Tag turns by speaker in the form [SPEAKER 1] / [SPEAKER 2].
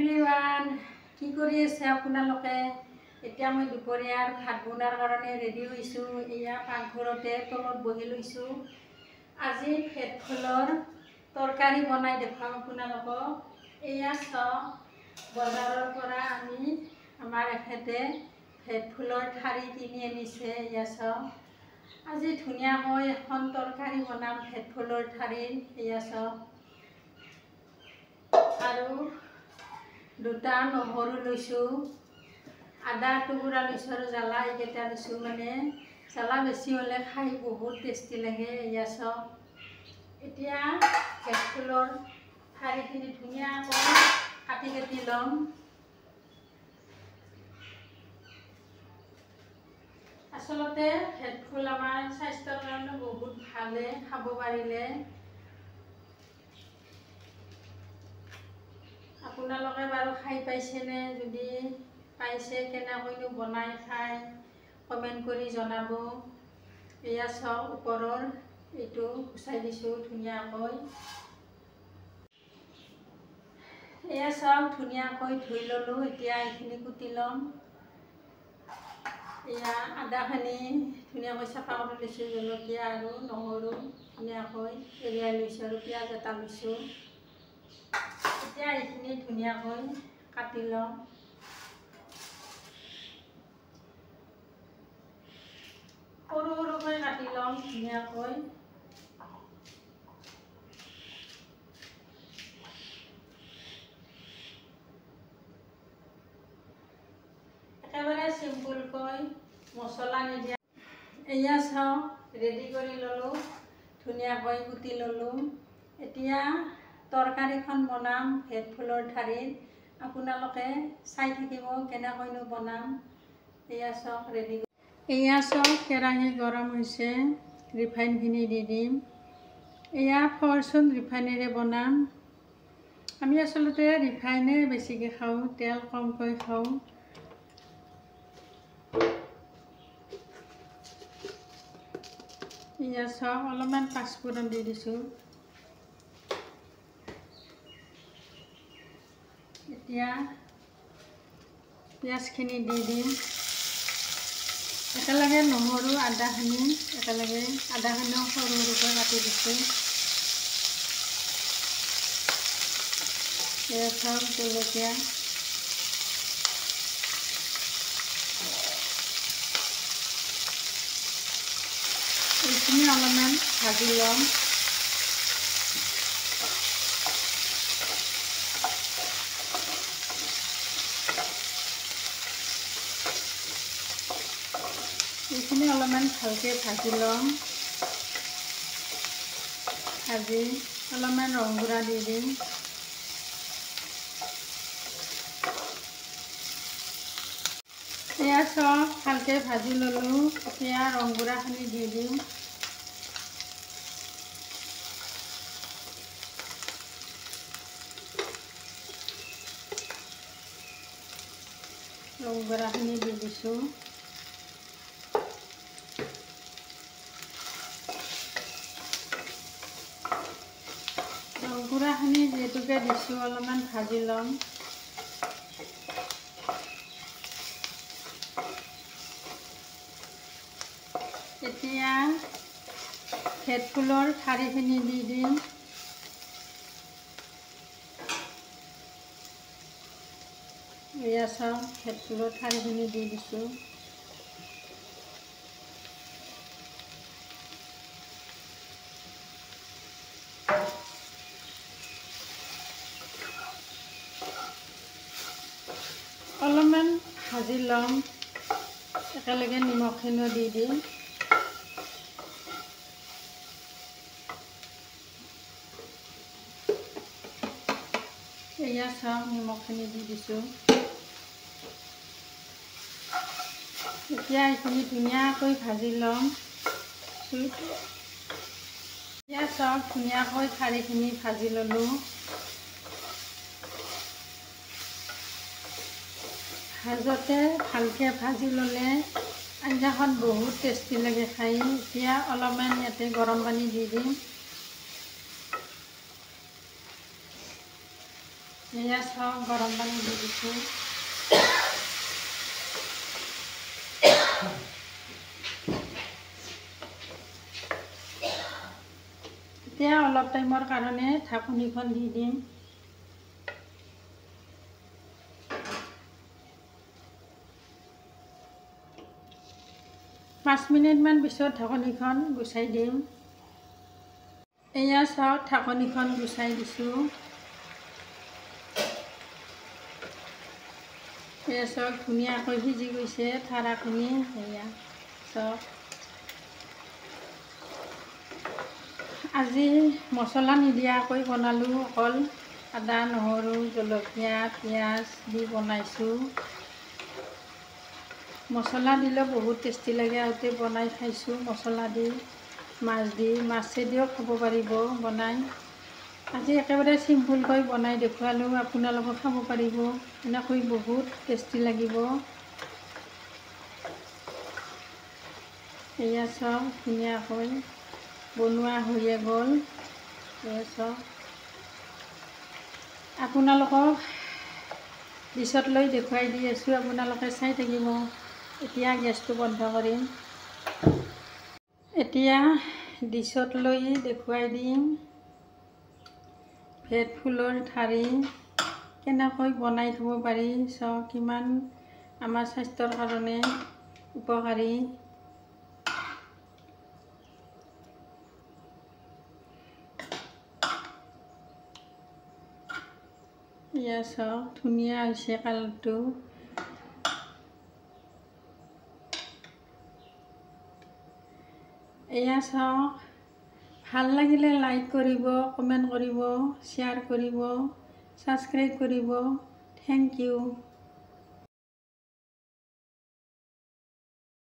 [SPEAKER 1] Everyone, কি কৰি আছে আপোনালোকে? এতিয়া মই দুপৰীয়াৰ ভাত বনোৱাৰ কাৰণে ৰেডি হৈছোঁ। এয়া পাকঘৰতে তলত বহি লৈছোঁ। আজি ভেটফুলৰ তৰকাৰী বনাই দেখুৱাম আপোনালোকক। এয়া চাওক, বজাৰৰ পৰা আমি আমাৰ এখেতে ভেটফুলৰ ঠাৰি কিনি আনিছে। এয়া চাওক, আজি ধুনীয়াকৈ এখন তৰকাৰী বনাম ভেটফুলৰ ঠাৰিৰ। এয়া চাওক, আৰু দুটা নহৰু লৈছোঁ, আদা টুকুৰা লৈছোঁ আৰু জ্বালা এইকেইটা লৈছোঁ। মানে জ্বালা বেছি হ'লে খাই বহুত টেষ্টি লাগে। এয়া চাওক, এতিয়া ভেটফুলৰ ঠাৰিখিনি ধুনীয়াকৈ কাটি ল'ম। আচলতে ভেটফুল আমাৰ স্বাস্থ্যৰ কাৰণে বহুত ভালে, খাব পাৰিলে। আপোনালোকে বাৰু খাই পাইছেনে? যদি পাইছে, কেনেকৈনো বনাই খাই কমেণ্ট কৰি জনাব। এয়া চাওক, ওপৰৰ এইটো গুচাই দিছোঁ ধুনীয়াকৈ। এয়া চাওক, ধুনীয়াকৈ ধুই ল'লোঁ। এতিয়া এইখিনি কুটি ল'ম। এয়া আদাখিনি ধুনীয়াকৈ চাফা কৰি লৈছোঁ, জলকীয়া আৰু নহৰু ধুনীয়াকৈ এৰিয়াই লৈছোঁ আৰু পিঁয়াজ এটা লৈছোঁ। এতিয়া এইখিনি ধুনীয়াকৈ কাটি ল'ম। সৰু সৰুকৈ কাটি ল'ম ধুনীয়াকৈ। একেবাৰে চিম্পুলকৈ, মছলা নিদিয়া। এয়া চাওক, ৰেডি কৰি ল'লোঁ, ধুনীয়াকৈ কুটি ল'লোঁ। এতিয়া তৰকাৰীখন বনাম ভেটফুলৰ ঠাৰিৰ। আপোনালোকে চাই থাকিব কেনেকৈনো বনাম। এয়া চাওক, ৰেডি। এয়া চাওক, কেৰাহী গৰম হৈছে, ৰিফাইনখিনি দি দিম। এয়া ফৰচুন ৰিফাইনেৰে বনাম। আমি আচলতে ৰিফাইনে বেছিকৈ খাওঁ, তেল কমকৈ খাওঁ। এয়া চাওক, অলপমান পাঁচফোৰণ দি দিছোঁ। এতিয়া পিঁয়াজখিনি দি দিম। একেলগে নহৰু আদাখিনি একেলগে, আদাখিনিও সৰু সৰুকৈ কাটি দিছোঁ। এয়া চাওক, জলকীয়া। এইখিনি অলপমান ভাজি ল'ম। এইখিনি অলপমান ভালকৈ ভাজি ল'ম। ভাজি অলপমান ৰং গুড়া দি দিম। এয়া চব ভালকৈ ভাজি ল'লোঁ। এতিয়া ৰং গুড়াখিনি দি দিম। ৰং গুড়াখিনি দি দিছোঁ। গুড়াখিনি যিহেতুকে দিছোঁ, অলপমান ভাজি ল'ম। এতিয়া ভেটফুলৰ ঠাৰিখিনি দি দিম। এয়া চাওক, ভেটফুলৰ ঠাৰিখিনি দি দিছোঁ। অলপমান ভাজি ল'ম, একেলগে নিমখখিনিও দি দিম। এয়া চাওক, নিমখখিনি দি দিছোঁ। এতিয়া এইখিনি ধুনীয়াকৈ ভাজি ল'ম। এয়া চাওক, ধুনীয়াকৈ ঠাৰিখিনি ভাজি ল'লোঁ। ভাজতে ভালকৈ ভাজি ল'লে আঞ্জাখন বহুত টেষ্টি লাগে খাই। এতিয়া অলপমান ইয়াতে গৰম পানী দি দিম। এয়া চাওক গৰম পানী দি দিছোঁ। এতিয়া অলপ টাইমৰ কাৰণে ঢাকনিখন দি দিম। 5 মিনিটমান পিছত ঢাকনিখন গুচাই দিম। এয়া চাওক ঢাকনিখন গুচাই দিছোঁ। এয়া চাওক ধুনীয়াকৈ সিজি গৈছে ঠাৰাখিনি। এয়া চাওক আজি মছলা নিদিয়াকৈ বনালোঁ, অকল আদা নহৰু জলকীয়া পিঁয়াজ দি বনাইছোঁ। মছলা দিলে বহুত টেষ্টি লাগে, আগতে বনাই খাইছোঁ মছলা দি, মাছ দি, মাছেদিও খাব পাৰিব বনাই। আজি একেবাৰে চিম্পুলকৈ বনাই দেখুৱালোঁ, আপোনালোকে খাব পাৰিব, এনেকৈ বহুত টেষ্টি লাগিব। এয়া চাওক ধুনীয়াকৈ বনোৱা হৈয়ে গ'ল। এয়া চাওক আপোনালোকক ডিছত লৈ দেখুৱাই দি আছোঁ, আপোনালোকে চাই থাকিব। এতিয়া গেছটো বন্ধ কৰিম। এতিয়া ডিছত লৈ দেখুৱাই দিম ভেট ফুলৰ ঠাৰি কেনেকৈ বনাই খাব পাৰি। চাওক কিমান আমাৰ স্বাস্থ্যৰ কাৰণে উপকাৰী। এয়া চাওক ধুনীয়া হৈছে কালাৰটো। এয়া চাওক ভাল লাগিলে লাইক কৰিব, কমেণ্ট কৰিব, শ্বেয়াৰ কৰিব, ছাবস্ক্ৰাইব কৰিব। Thank U.